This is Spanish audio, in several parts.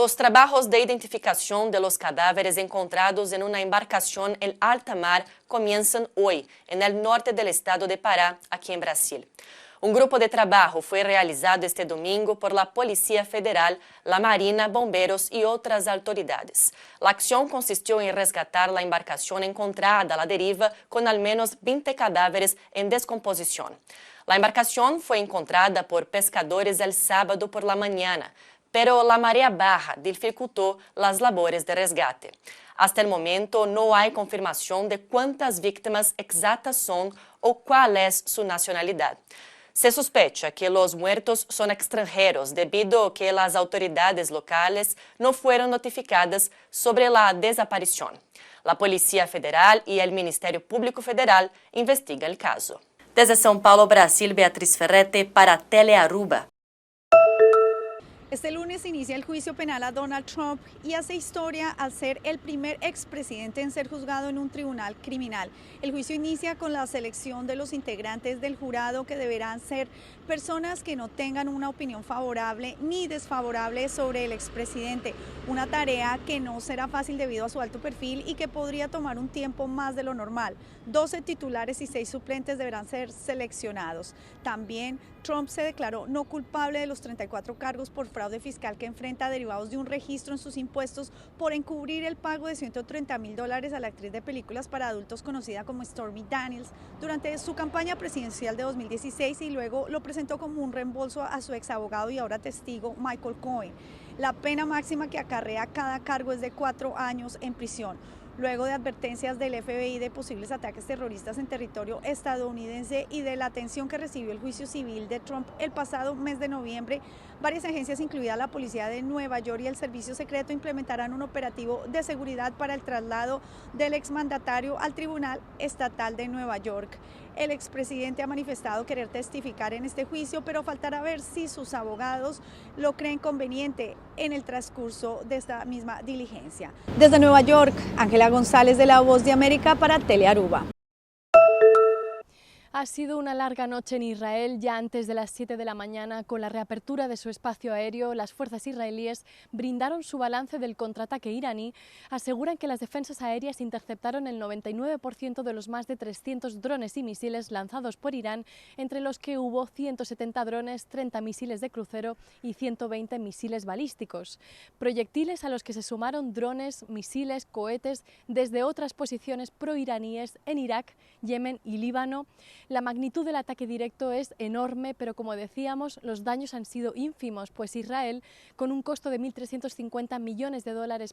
Los trabajos de identificación de los cadáveres encontrados en una embarcación en alta mar comienzan hoy en el norte del estado de Pará, aquí en Brasil. Un grupo de trabajo fue realizado este domingo por la Policía Federal, la Marina, bomberos y otras autoridades. La acción consistió en rescatar la embarcación encontrada a la deriva con al menos 20 cadáveres en descomposición. La embarcación fue encontrada por pescadores el sábado por la mañana, pero la marea baja dificultó las labores de resgate. Hasta el momento no hay confirmación de cuántas víctimas exactas son o cuál es su nacionalidad. Se sospecha que los muertos son extranjeros debido a que las autoridades locales no fueron notificadas sobre la desaparición. La Policía Federal y el Ministerio Público Federal investigan el caso. Desde São Paulo, Brasil, Beatriz Ferrete para Telearuba. Este lunes inicia el juicio penal a Donald Trump y hace historia al ser el primer expresidente en ser juzgado en un tribunal criminal. El juicio inicia con la selección de los integrantes del jurado, que deberán ser personas que no tengan una opinión favorable ni desfavorable sobre el expresidente. Una tarea que no será fácil debido a su alto perfil y que podría tomar un tiempo más de lo normal. 12 titulares y 6 suplentes deberán ser seleccionados. También Trump se declaró no culpable de los 34 cargos por fraude fiscal que enfrenta, derivados de un registro en sus impuestos por encubrir el pago de $130.000 a la actriz de películas para adultos conocida como Stormy Daniels durante su campaña presidencial de 2016, y luego lo presentó como un reembolso a su ex abogado y ahora testigo Michael Cohen. La pena máxima que acarrea cada cargo es de 4 años en prisión. Luego de advertencias del FBI de posibles ataques terroristas en territorio estadounidense y de la atención que recibió el juicio civil de Trump el pasado mes de noviembre, varias agencias, incluida la Policía de Nueva York y el Servicio Secreto, implementarán un operativo de seguridad para el traslado del exmandatario al Tribunal Estatal de Nueva York. El expresidente ha manifestado querer testificar en este juicio, pero faltará ver si sus abogados lo creen conveniente en el transcurso de esta misma diligencia. Desde Nueva York, Ángela González, de La Voz de América para Telearuba. Ha sido una larga noche en Israel. Ya antes de las 7 de la mañana, con la reapertura de su espacio aéreo, las fuerzas israelíes brindaron su balance del contraataque iraní. Aseguran que las defensas aéreas interceptaron el 99% de los más de 300 drones y misiles lanzados por Irán, entre los que hubo 170 drones, 30 misiles de crucero y 120 misiles balísticos. Proyectiles a los que se sumaron drones, misiles, cohetes desde otras posiciones proiraníes en Irak, Yemen y Líbano. La magnitud del ataque directo es enorme, pero como decíamos, los daños han sido ínfimos, pues Israel, con un costo de $1.350 millones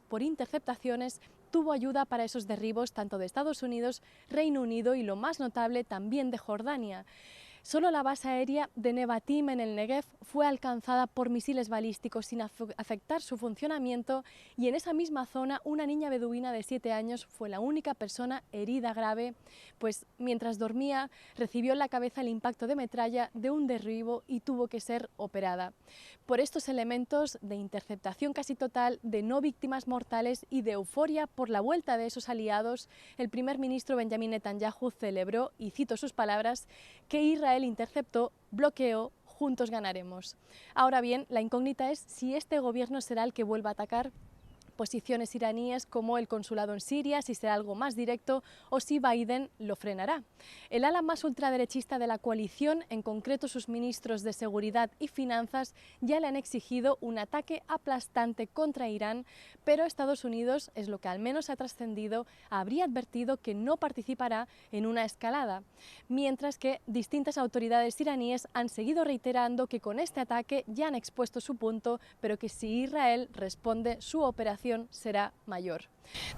por interceptaciones, tuvo ayuda para esos derribos tanto de Estados Unidos, Reino Unido y, lo más notable, también de Jordania. Solo la base aérea de Nevatim en el Negev fue alcanzada por misiles balísticos sin afectar su funcionamiento, y en esa misma zona una niña beduina de 7 años fue la única persona herida grave, pues mientras dormía recibió en la cabeza el impacto de metralla de un derribo y tuvo que ser operada. Por estos elementos de interceptación casi total, de no víctimas mortales y de euforia por la vuelta de esos aliados, el primer ministro Benjamin Netanyahu celebró, y cito sus palabras, que Israel interceptó, bloqueó, juntos ganaremos. Ahora bien, la incógnita es si este gobierno será el que vuelva a atacar posiciones iraníes como el consulado en Siria, si será algo más directo o si Biden lo frenará. El ala más ultraderechista de la coalición, en concreto sus ministros de Seguridad y Finanzas, ya le han exigido un ataque aplastante contra Irán, pero Estados Unidos, es lo que al menos ha trascendido, habría advertido que no participará en una escalada, mientras que distintas autoridades iraníes han seguido reiterando que con este ataque ya han expuesto su punto, pero que si Israel responde, su operación será mayor.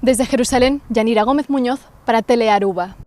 Desde Jerusalén, Yanira Gómez Muñoz para Telearuba.